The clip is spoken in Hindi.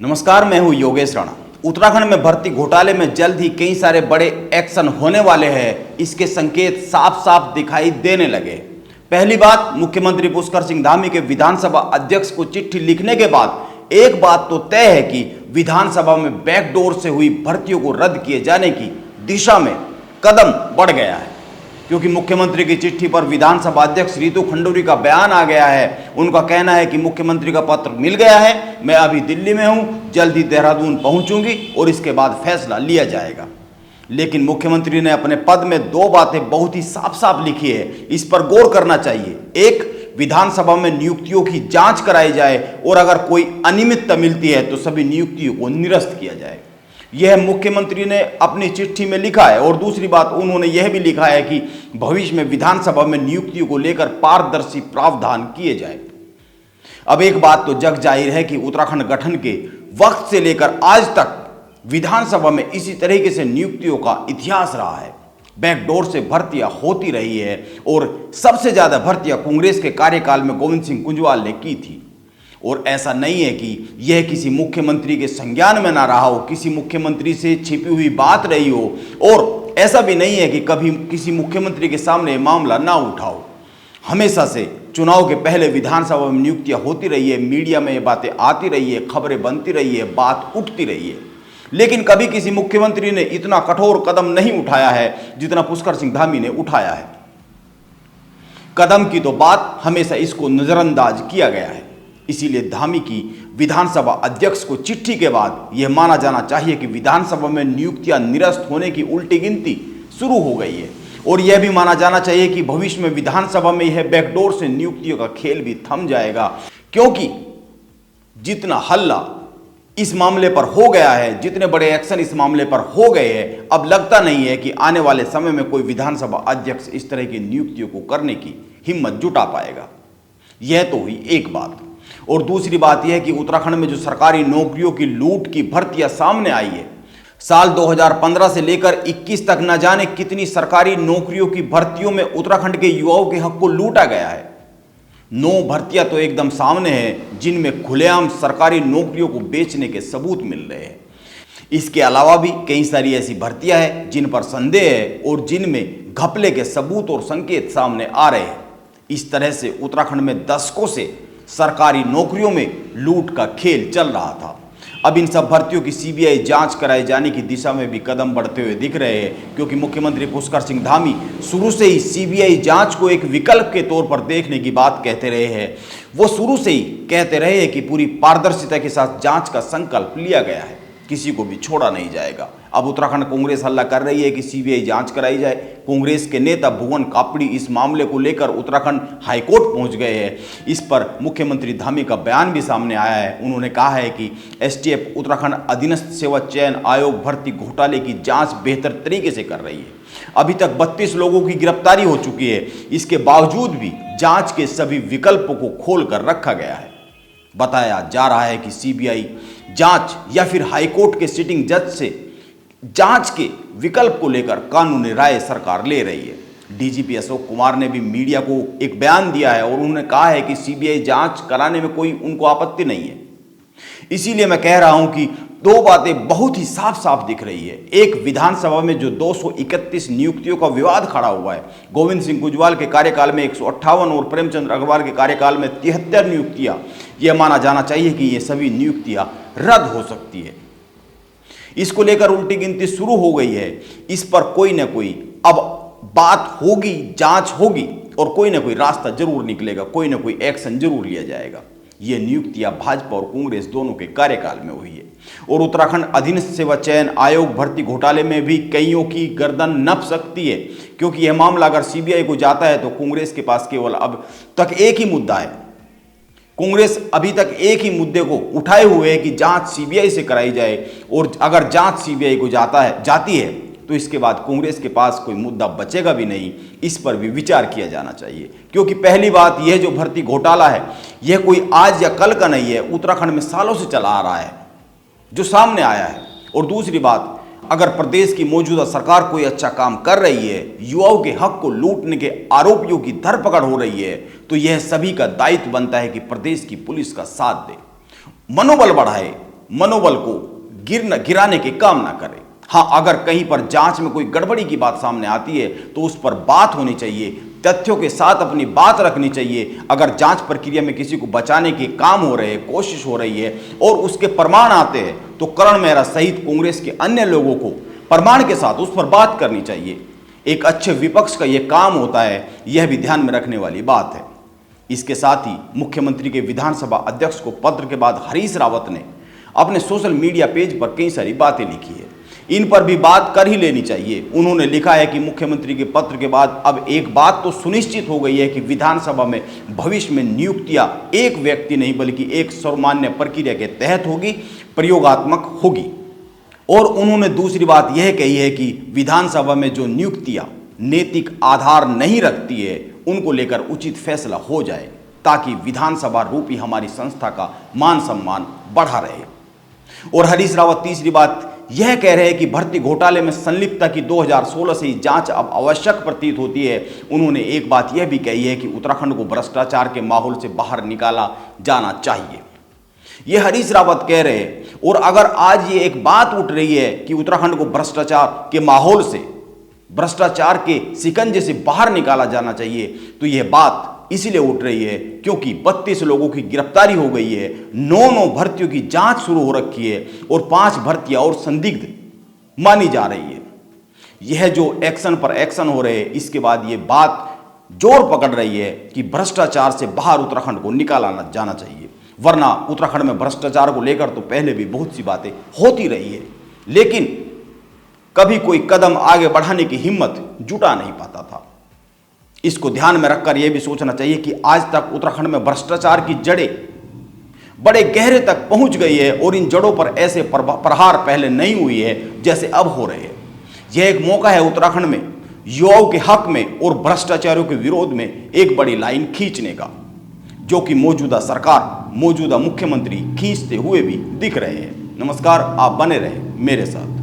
नमस्कार, मैं हूं योगेश राणा। उत्तराखंड में भर्ती घोटाले में जल्द ही कई सारे बड़े एक्शन होने वाले हैं। इसके संकेत साफ साफ दिखाई देने लगे। पहली बात, मुख्यमंत्री पुष्कर सिंह धामी के विधानसभा अध्यक्ष को चिट्ठी लिखने के बाद एक बात तो तय है कि विधानसभा में बैकडोर से हुई भर्तियों को रद्द किए जाने की दिशा में कदम बढ़ गया है, क्योंकि मुख्यमंत्री की चिट्ठी पर विधानसभा अध्यक्ष रितु खंडूरी का बयान आ गया है। उनका कहना है कि मुख्यमंत्री का पत्र मिल गया है, मैं अभी दिल्ली में हूं, जल्द ही देहरादून पहुंचूंगी और इसके बाद फैसला लिया जाएगा। लेकिन मुख्यमंत्री ने अपने पद में दो बातें बहुत ही साफ साफ लिखी है, इस पर गौर करना चाहिए। एक, विधानसभा में नियुक्तियों की जांच कराई जाए और अगर कोई अनियमितता मिलती है तो सभी नियुक्तियों को निरस्त किया जाए। यह मुख्यमंत्री ने अपनी चिट्ठी में लिखा है। और दूसरी बात, उन्होंने यह भी लिखा है कि भविष्य में विधानसभा में नियुक्तियों को लेकर पारदर्शी प्रावधान किए जाए। अब एक बात तो जग जाहिर है कि उत्तराखंड गठन के वक्त से लेकर आज तक विधानसभा में इसी तरीके से नियुक्तियों का इतिहास रहा है। बैकडोर से भर्तियां होती रही है और सबसे ज्यादा भर्तियां कांग्रेस के कार्यकाल में गोविंद सिंह कुंजवाल ने की थी। और ऐसा नहीं है कि यह किसी मुख्यमंत्री के संज्ञान में ना रहा हो, किसी मुख्यमंत्री से छिपी हुई बात रही हो, और ऐसा भी नहीं है कि कभी किसी मुख्यमंत्री के सामने मामला ना उठा हो। हमेशा से चुनाव के पहले विधानसभा में नियुक्तियां होती रही है, मीडिया में ये बातें आती रही है, खबरें बनती रही है, बात उठती रही है, लेकिन कभी किसी मुख्यमंत्री ने इतना कठोर कदम नहीं उठाया है जितना पुष्कर सिंह धामी ने उठाया है। कदम की तो बात हमेशा इसको नजरअंदाज किया गया है। इसीलिए धामी की विधानसभा अध्यक्ष को चिट्ठी के बाद यह माना जाना चाहिए कि विधानसभा में नियुक्तियां निरस्त होने की उल्टी गिनती शुरू हो गई है। और यह भी माना जाना चाहिए कि भविष्य में विधानसभा में यह बैकडोर से नियुक्तियों का खेल भी थम जाएगा, क्योंकि जितना हल्ला इस मामले पर हो गया है, जितने बड़े एक्शन इस मामले पर हो गए हैं, अब लगता नहीं है कि आने वाले समय में कोई विधानसभा अध्यक्ष इस तरह की नियुक्तियों को करने की हिम्मत जुटा पाएगा। यह तो हुई एक बात। और दूसरी बात यह है कि उत्तराखंड में जो सरकारी नौकरियों की लूट की भर्तियां सामने आई है, साल 2015 से लेकर 21 तक न जाने कितनी सरकारी नौकरियों की भर्तियों में उत्तराखंड के युवाओं के हक को लूटा गया है। 9 भर्तियां तो एकदम सामने हैं जिनमें खुलेआम सरकारी नौकरियों को बेचने के सबूत मिल रहे हैं। इसके अलावा भी कई सारी ऐसी भर्तियां हैं जिन पर संदेह है और जिनमें घपले के सबूत और संकेत सामने आ रहे हैं। इस तरह से उत्तराखंड में दशकों से सरकारी नौकरियों में लूट का खेल चल रहा था। अब इन सब भर्तियों की सीबीआई जांच कराए जाने की दिशा में भी कदम बढ़ते हुए दिख रहे हैं, क्योंकि मुख्यमंत्री पुष्कर सिंह धामी शुरू से ही सीबीआई जांच को एक विकल्प के तौर पर देखने की बात कहते रहे हैं। वो शुरू से ही कहते रहे हैं कि पूरी पारदर्शिता के साथ जांच का संकल्प लिया गया है, किसी को भी छोड़ा नहीं जाएगा। अब उत्तराखंड कांग्रेस हल्ला कर रही है कि सीबीआई जांच कराई जाए। कांग्रेस के नेता भुवन कापड़ी इस मामले को लेकर उत्तराखंड हाईकोर्ट पहुंच गए हैं। इस पर मुख्यमंत्री धामी का बयान भी सामने आया है। उन्होंने कहा है कि एसटीएफ उत्तराखंड अधीनस्थ सेवा चयन आयोग भर्ती घोटाले की जांच बेहतर तरीके से कर रही है। अभी तक 32 लोगों की गिरफ्तारी हो चुकी है। इसके बावजूद भी जांच के सभी विकल्पों को खोल कर रखा गया है। बताया जा रहा है कि सीबीआई जांच या फिर हाईकोर्ट के सिटिंग जज से जांच के विकल्प को लेकर कानूनी राय सरकार ले रही है। डीजीपी अशोक कुमार ने भी मीडिया को एक बयान दिया है और उन्होंने कहा है कि सीबीआई जांच कराने में कोई उनको आपत्ति नहीं है। इसीलिए मैं कह रहा हूं कि दो बातें बहुत ही साफ साफ दिख रही है। एक, विधानसभा में जो 231 नियुक्तियों का विवाद खड़ा हुआ है, गोविंद सिंह कुंजवाल के कार्यकाल में 158 और प्रेमचंद अग्रवाल के कार्यकाल में 73 नियुक्तियां, यह माना जाना चाहिए कि ये सभी नियुक्तियां रद्द हो सकती है। इसको लेकर उल्टी गिनती शुरू हो गई है। इस पर कोई ना कोई अब बात होगी, जांच होगी और कोई ना कोई रास्ता जरूर निकलेगा, कोई ना कोई एक्शन जरूर लिया जाएगा। ये नियुक्तियां भाजपा और कांग्रेस दोनों के कार्यकाल में हुई है। और उत्तराखंड अधीनस्थ सेवा चयन आयोग भर्ती घोटाले में भी कईयों की गर्दन नप सकती है, क्योंकि यह मामला अगर सीबीआई को जाता है तो कांग्रेस के पास केवल अब तक एक ही मुद्दा है। कांग्रेस अभी तक एक ही मुद्दे को उठाए हुए है कि जांच सीबीआई से कराई जाए, और अगर जांच सीबीआई को जाती है तो इसके बाद कांग्रेस के पास कोई मुद्दा बचेगा भी नहीं। इस पर भी विचार किया जाना चाहिए, क्योंकि पहली बात, यह जो भर्ती घोटाला है यह कोई आज या कल का नहीं है, उत्तराखंड में सालों से चला आ रहा है जो सामने आया है। और दूसरी बात, अगर प्रदेश की मौजूदा सरकार कोई अच्छा काम कर रही है, युवाओं के हक को लूटने के आरोपियों की धरपकड़ हो रही है, तो यह सभी का दायित्व बनता है कि प्रदेश की पुलिस का साथ दे, मनोबल बढ़ाए, मनोबल को गिराने के काम ना करे। हाँ, अगर कहीं पर जांच में कोई गड़बड़ी की बात सामने आती है तो उस पर बात होनी चाहिए, तथ्यों के साथ अपनी बात रखनी चाहिए। अगर जांच प्रक्रिया में किसी को बचाने के काम हो रहे हैं, कोशिश हो रही है और उसके प्रमाण आते हैं तो करण मेहरा सहित कांग्रेस के अन्य लोगों को प्रमाण के साथ उस पर बात करनी चाहिए। एक अच्छे विपक्ष का यह काम होता है, यह भी ध्यान में रखने वाली बात है। इसके साथ ही मुख्यमंत्री के विधानसभा अध्यक्ष को पत्र के बाद हरीश रावत ने अपने सोशल मीडिया पेज पर कई सारी बातें लिखी है, इन पर भी बात कर ही लेनी चाहिए। उन्होंने लिखा है कि मुख्यमंत्री के पत्र के बाद अब एक बात तो सुनिश्चित हो गई है कि विधानसभा में भविष्य में नियुक्तियां एक व्यक्ति नहीं बल्कि एक सर्वमान्य प्रक्रिया के तहत होगी, प्रयोगात्मक होगी। और उन्होंने दूसरी बात यह कही है कि विधानसभा में जो नियुक्तियां नैतिक आधार नहीं रखती है उनको लेकर उचित फैसला हो जाए, ताकि विधानसभा रूपी हमारी संस्था का मान सम्मान बढ़ा रहे। और हरीश रावत तीसरी बात यह कह रहे हैं कि भर्ती घोटाले में संलिप्तता की 2016 से ही जांच अब आवश्यक प्रतीत होती है। उन्होंने एक बात यह भी कही है कि उत्तराखंड को भ्रष्टाचार के माहौल से बाहर निकाला जाना चाहिए। यह हरीश रावत कह रहे हैं। और अगर आज ये एक बात उठ रही है कि उत्तराखंड को भ्रष्टाचार के माहौल से, भ्रष्टाचार के शिकंजे से बाहर निकाला जाना चाहिए, तो यह बात इसीलिए उठ रही है क्योंकि 32 लोगों की गिरफ्तारी हो गई है, 9 भर्तियों की जांच शुरू हो रखी है और 5 भर्तियां और संदिग्ध मानी जा रही है। यह जो एक्शन पर एक्शन हो रहे हैं, इसके बाद यह बात जोर पकड़ रही है कि भ्रष्टाचार से बाहर उत्तराखंड को निकाला जाना चाहिए। वरना उत्तराखंड में भ्रष्टाचार को लेकर तो पहले भी बहुत सी बातें होती रही है, लेकिन कभी कोई कदम आगे बढ़ाने की हिम्मत जुटा नहीं पाता था। इसको ध्यान में रखकर यह भी सोचना चाहिए कि आज तक उत्तराखंड में भ्रष्टाचार की जड़ें बड़े गहरे तक पहुंच गई है और इन जड़ों पर ऐसे प्रहार पहले नहीं हुई है जैसे अब हो रहे हैं। यह एक मौका है उत्तराखंड में युवाओं के हक में और भ्रष्टाचारियों के विरोध में एक बड़ी लाइन खींचने का, जो कि मौजूदा सरकार, मौजूदा मुख्यमंत्री खींचते हुए भी दिख रहे हैं। नमस्कार, आप बने रहे मेरे साथ।